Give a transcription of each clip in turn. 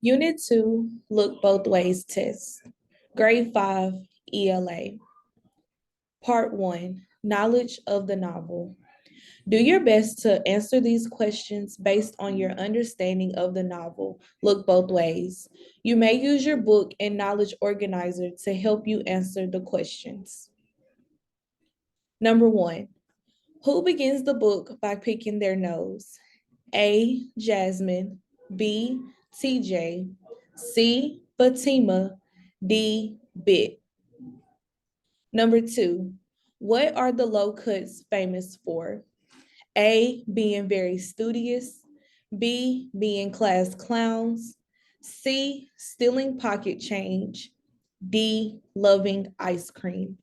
Unit 2, Look Both Ways test. Grade 5, ELA. Part 1, Knowledge of the novel. Do your best to answer these questions based on your understanding of the novel, Look Both Ways. You may use your book and knowledge organizer to help you answer the questions. Number 1, who begins the book by picking their nose? A, Jasmine, B, TJ, C, Fatima, D, Bit. Number 2, what are the low cuts famous for? A, being very studious, B, being class clowns, C, stealing pocket change, D, loving ice cream.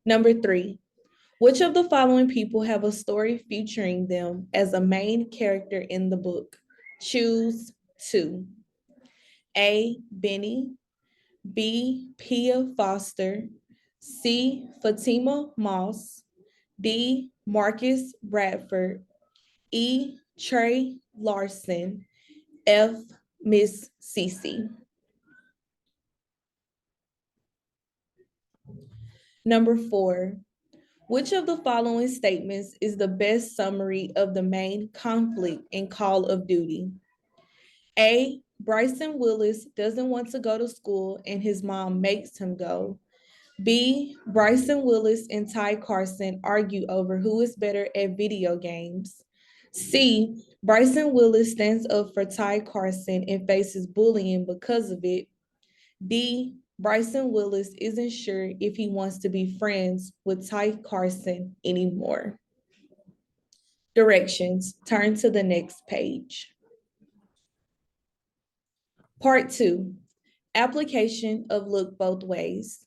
Number 3, which of the following people have a story featuring them as a main character in the book? Choose 2. A, Benny, B, Pia Foster, C, Fatima Moss, D, Marcus Bradford, E, Trey Larson, F, Miss Cece. Number 4, which of the following statements is the best summary of the main conflict in Call of Duty? A, Bryson Willis doesn't want to go to school and his mom makes him go. B, Bryson Willis and Ty Carson argue over who is better at video games. C, Bryson Willis stands up for Ty Carson and faces bullying because of it. D, Bryson Willis isn't sure if he wants to be friends with Ty Carson anymore. Directions, turn to the next page. Part 2, application of Look Both Ways.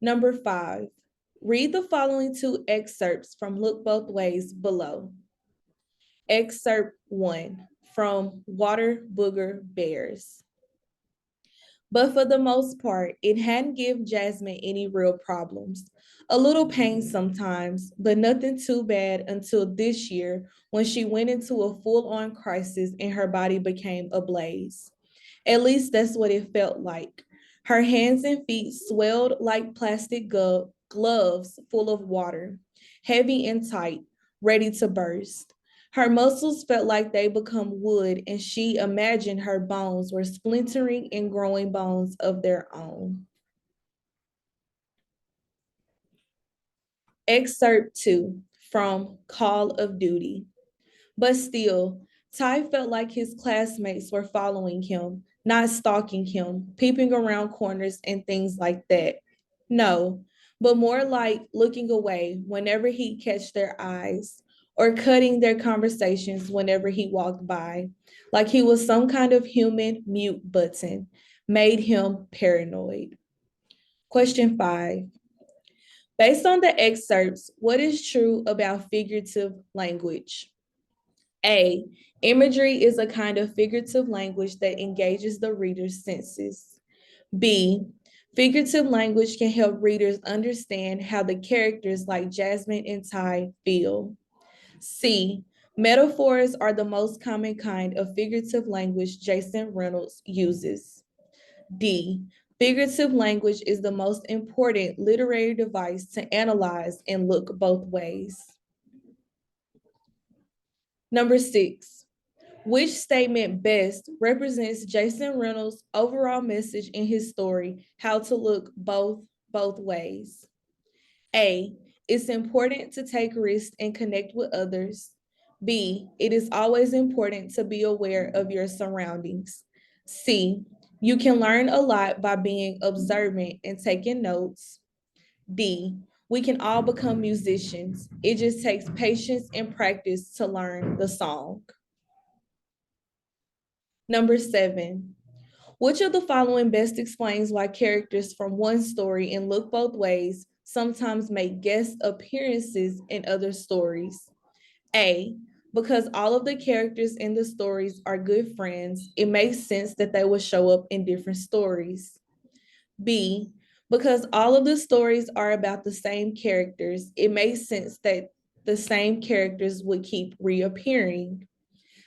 Number 5, read the following 2 excerpts from Look Both Ways below. Excerpt 1 from Water Booger Bears. But for the most part, it hadn't given Jasmine any real problems. A little pain sometimes, but nothing too bad until this year when she went into a full-on crisis and her body became ablaze. At least that's what it felt like. Her hands and feet swelled like plastic gloves full of water, heavy and tight, ready to burst. Her muscles felt like they become wood, and she imagined her bones were splintering and growing bones of their own. Excerpt 2 from Call of Duty. But still, Ty felt like his classmates were following him, not stalking him, peeping around corners and things like that. No, but more like looking away whenever he'd catch their eyes or cutting their conversations whenever he walked by, like he was some kind of human mute button, made him paranoid. Question 5. Based on the excerpts, what is true about figurative language? A, imagery is a kind of figurative language that engages the reader's senses. B, figurative language can help readers understand how the characters like Jasmine and Ty feel. C, metaphors are the most common kind of figurative language Jason Reynolds uses. D, figurative language is the most important literary device to analyze and look both ways. Number 6, which statement best represents Jason Reynolds' overall message in his story, How to Look Both Ways? A, it's important to take risks and connect with others. B, it is always important to be aware of your surroundings. C, you can learn a lot by being observant and taking notes. D, we can all become musicians. It just takes patience and practice to learn the song. Number 7, which of the following best explains why characters from one story in Look Both Ways sometimes make guest appearances in other stories? A, because all of the characters in the stories are good friends, it makes sense that they will show up in different stories. B, because all of the stories are about the same characters, it makes sense that the same characters would keep reappearing.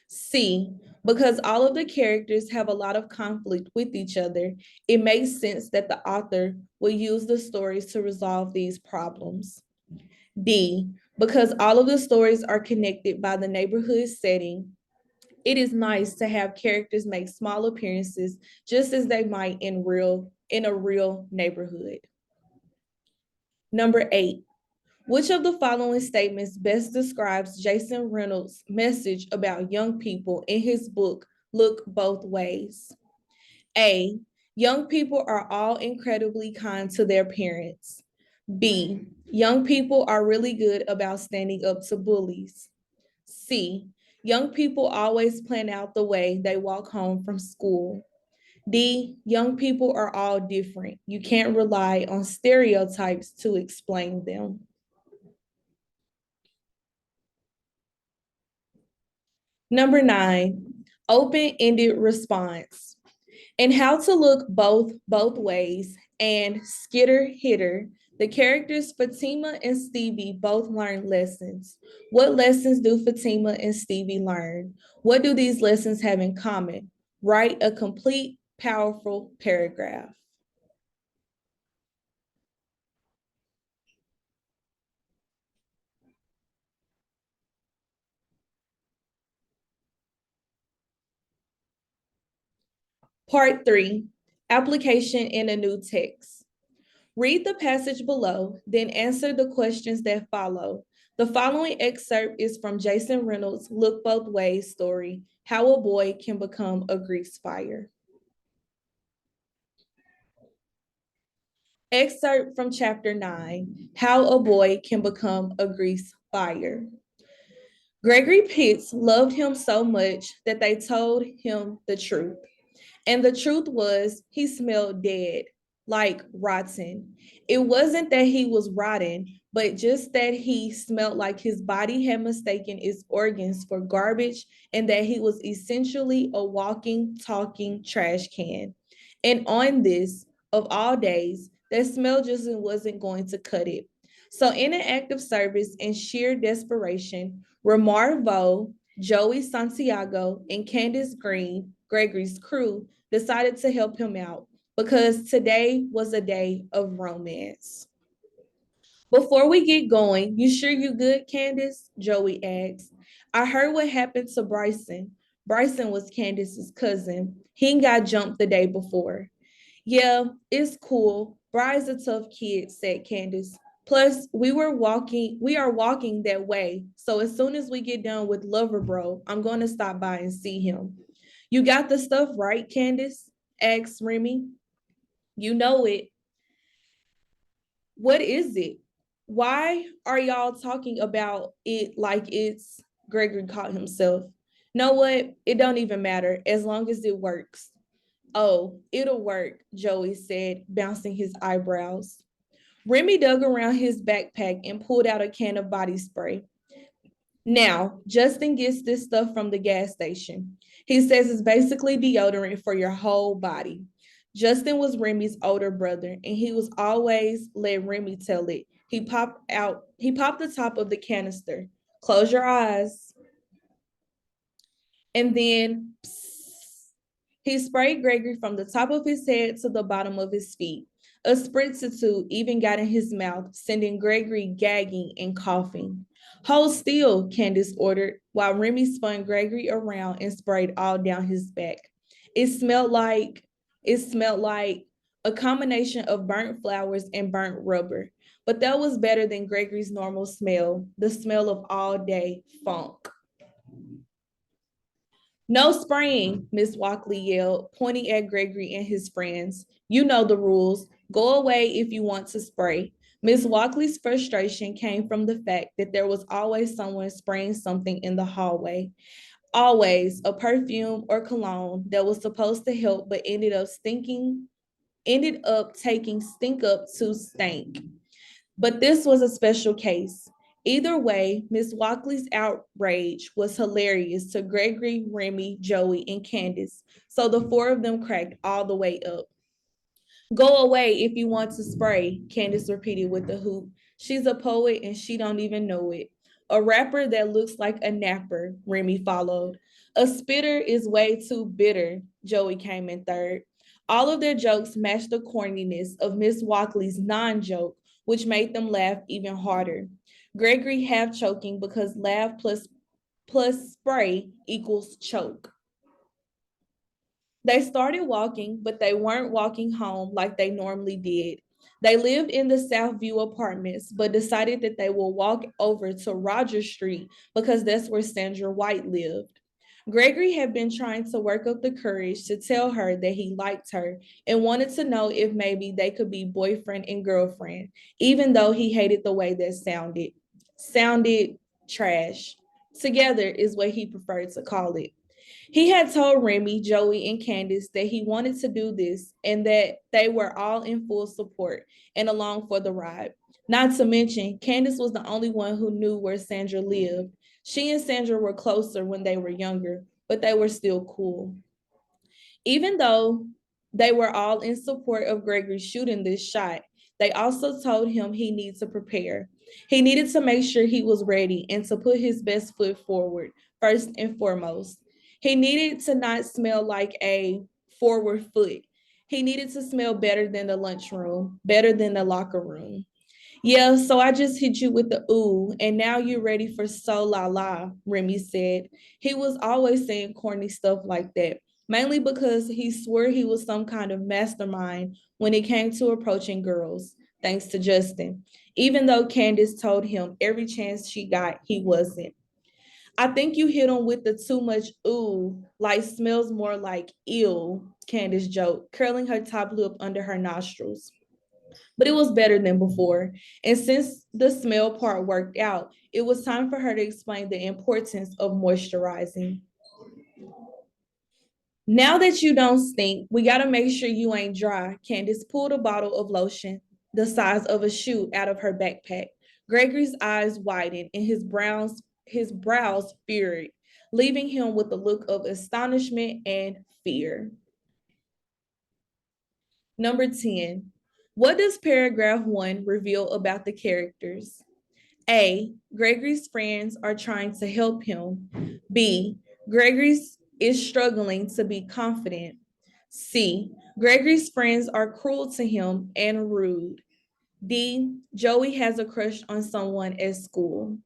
C, because all of the characters have a lot of conflict with each other, it makes sense that the author will use the stories to resolve these problems. D, because all of the stories are connected by the neighborhood setting, it is nice to have characters make small appearances just as they might in a real neighborhood. Number 8, which of the following statements best describes Jason Reynolds' message about young people in his book, Look Both Ways? A, young people are all incredibly kind to their parents. B, young people are really good about standing up to bullies. C, young people always plan out the way they walk home from school. D, young people are all different. You can't rely on stereotypes to explain them. Number 9, open-ended response. In How to Look Both Ways and Skitter Hitter, the characters Fatima and Stevie both learn lessons. What lessons do Fatima and Stevie learn? What do these lessons have in common? Write a complete, powerful paragraph. Part 3, application in a new text. Read the passage below, then answer the questions that follow. The following excerpt is from Jason Reynolds' Look Both Ways story, How a Boy Can Become a Grease Fire. Excerpt from chapter 9, How a Boy Can Become a Grease Fire. Gregory Pitts loved him so much that they told him the truth. And the truth was, he smelled dead, like rotten. It wasn't that he was rotten, but just that he smelled like his body had mistaken its organs for garbage and that he was essentially a walking, talking trash can. And on this, of all days, that smell just wasn't going to cut it. So, in an act of service and sheer desperation, Ramar Vo, Joey Santiago, and Candace Green, Gregory's crew, decided to help him out because today was a day of romance. Before we get going, you sure you good, Candace? Joey asked. I heard what happened to Bryson. Bryson was Candace's cousin. He got jumped the day before. Yeah, it's cool. Bry's a tough kid, said Candace. Plus, we are walking that way. So as soon as we get done with Lover Bro, I'm going to stop by and see him. You got the stuff right, Candace? Asked Remy. You know it. What is it? Why are y'all talking about it like it's Gregory caught himself? Know what? It don't even matter as long as it works. Oh, it'll work, Joey said, bouncing his eyebrows. Remy dug around his backpack and pulled out a can of body spray. Now, Justin gets this stuff from the gas station. He says it's basically deodorant for your whole body. Justin was Remy's older brother, and he was always let Remy tell it. He popped the top of the canister. Close your eyes. And then he sprayed Gregory from the top of his head to the bottom of his feet. A spritz or two even got in his mouth, sending Gregory gagging and coughing. Hold still, Candace ordered, while Remy spun Gregory around and sprayed all down his back. It smelled like a combination of burnt flowers and burnt rubber. But that was better than Gregory's normal smell, the smell of all day funk. No spraying, Miss Walkley yelled, pointing at Gregory and his friends. You know the rules. Go away if you want to spray. Miss Walkley's frustration came from the fact that there was always someone spraying something in the hallway. Always a perfume or cologne that was supposed to help but ended up taking stink up to stank. But this was a special case. Either way, Miss Walkley's outrage was hilarious to Gregory, Remy, Joey, and Candace, so the four of them cracked all the way up. Go away if you want to spray, Candace repeated with a hoop. She's a poet and she don't even know it. A rapper that looks like a napper, Remy followed. A spitter is way too bitter. Joey came in third. All of their jokes matched the corniness of Miss Walkley's non-joke, which made them laugh even harder. Gregory half choking because laugh plus spray equals choke. They started walking, but they weren't walking home like they normally did. They lived in the Southview apartments, but decided that they will walk over to Rogers Street because that's where Sandra White lived. Gregory had been trying to work up the courage to tell her that he liked her and wanted to know if maybe they could be boyfriend and girlfriend, even though he hated the way that sounded. Sounded trash. Together is what he preferred to call it. He had told Remy, Joey, and Candace that he wanted to do this and that they were all in full support and along for the ride. Not to mention, Candace was the only one who knew where Sandra lived. She and Sandra were closer when they were younger, but they were still cool. Even though they were all in support of Gregory shooting this shot, they also told him he needed to prepare. He needed to make sure he was ready and to put his best foot forward, first and foremost. He needed to not smell like a forward foot. He needed to smell better than the lunchroom, better than the locker room. Yeah, so I just hit you with the ooh, and now you're ready for so la la, Remy said. He was always saying corny stuff like that, mainly because he swore he was some kind of mastermind when it came to approaching girls, thanks to Justin, even though Candace told him every chance she got, he wasn't. I think you hit him with the too much ooh, like smells more like ew, Candace joked, curling her top lip under her nostrils, but it was better than before. And since the smell part worked out, it was time for her to explain the importance of moisturizing. Now that you don't stink, we got to make sure you ain't dry. Candace pulled a bottle of lotion the size of a shoe out of her backpack. Gregory's eyes widened and his brows furrowed, leaving him with a look of astonishment and fear. Number 10. What does paragraph 1 reveal about the characters? A. Gregory's friends are trying to help him. B. Gregory's is struggling to be confident. C. Gregory's friends are cruel to him and rude. D. Joey has a crush on someone at school.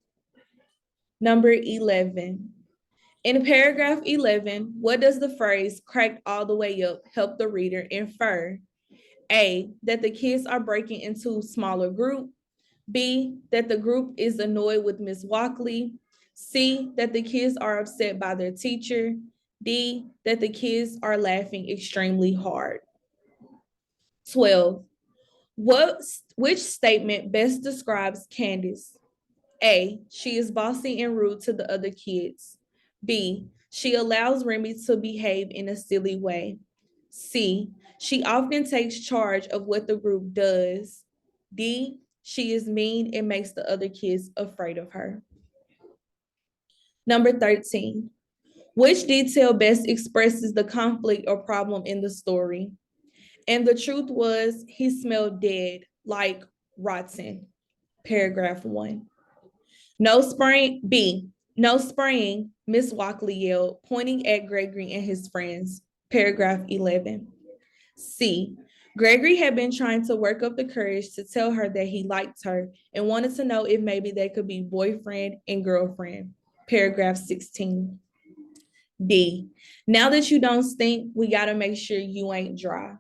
Number 11. In paragraph 11, what does the phrase cracked all the way up help the reader infer? A. That the kids are breaking into smaller groups. B, that the group is annoyed with Miss Walkley. C, that the kids are upset by their teacher. D, that the kids are laughing extremely hard. 12. Which statement best describes Candace? A, she is bossy and rude to the other kids. B, she allows Remy to behave in a silly way. C, she often takes charge of what the group does. D, she is mean and makes the other kids afraid of her. Number 13. Which detail best expresses the conflict or problem in the story? And the truth was, he smelled dead, like rotten. Paragraph 1. No spraying. B. No spraying, Miss Walkley yelled, pointing at Gregory and his friends. Paragraph 11. C. Gregory had been trying to work up the courage to tell her that he liked her and wanted to know if maybe they could be boyfriend and girlfriend. Paragraph 16. D. Now that you don't stink, we got to make sure you ain't dry.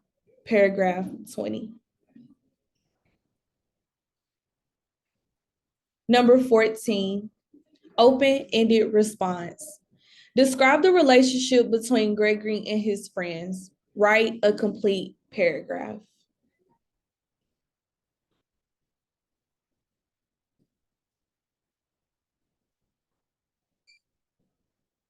Paragraph 20. Number 14. Open-ended response. Describe the relationship between Gregory and his friends. Write a complete paragraph.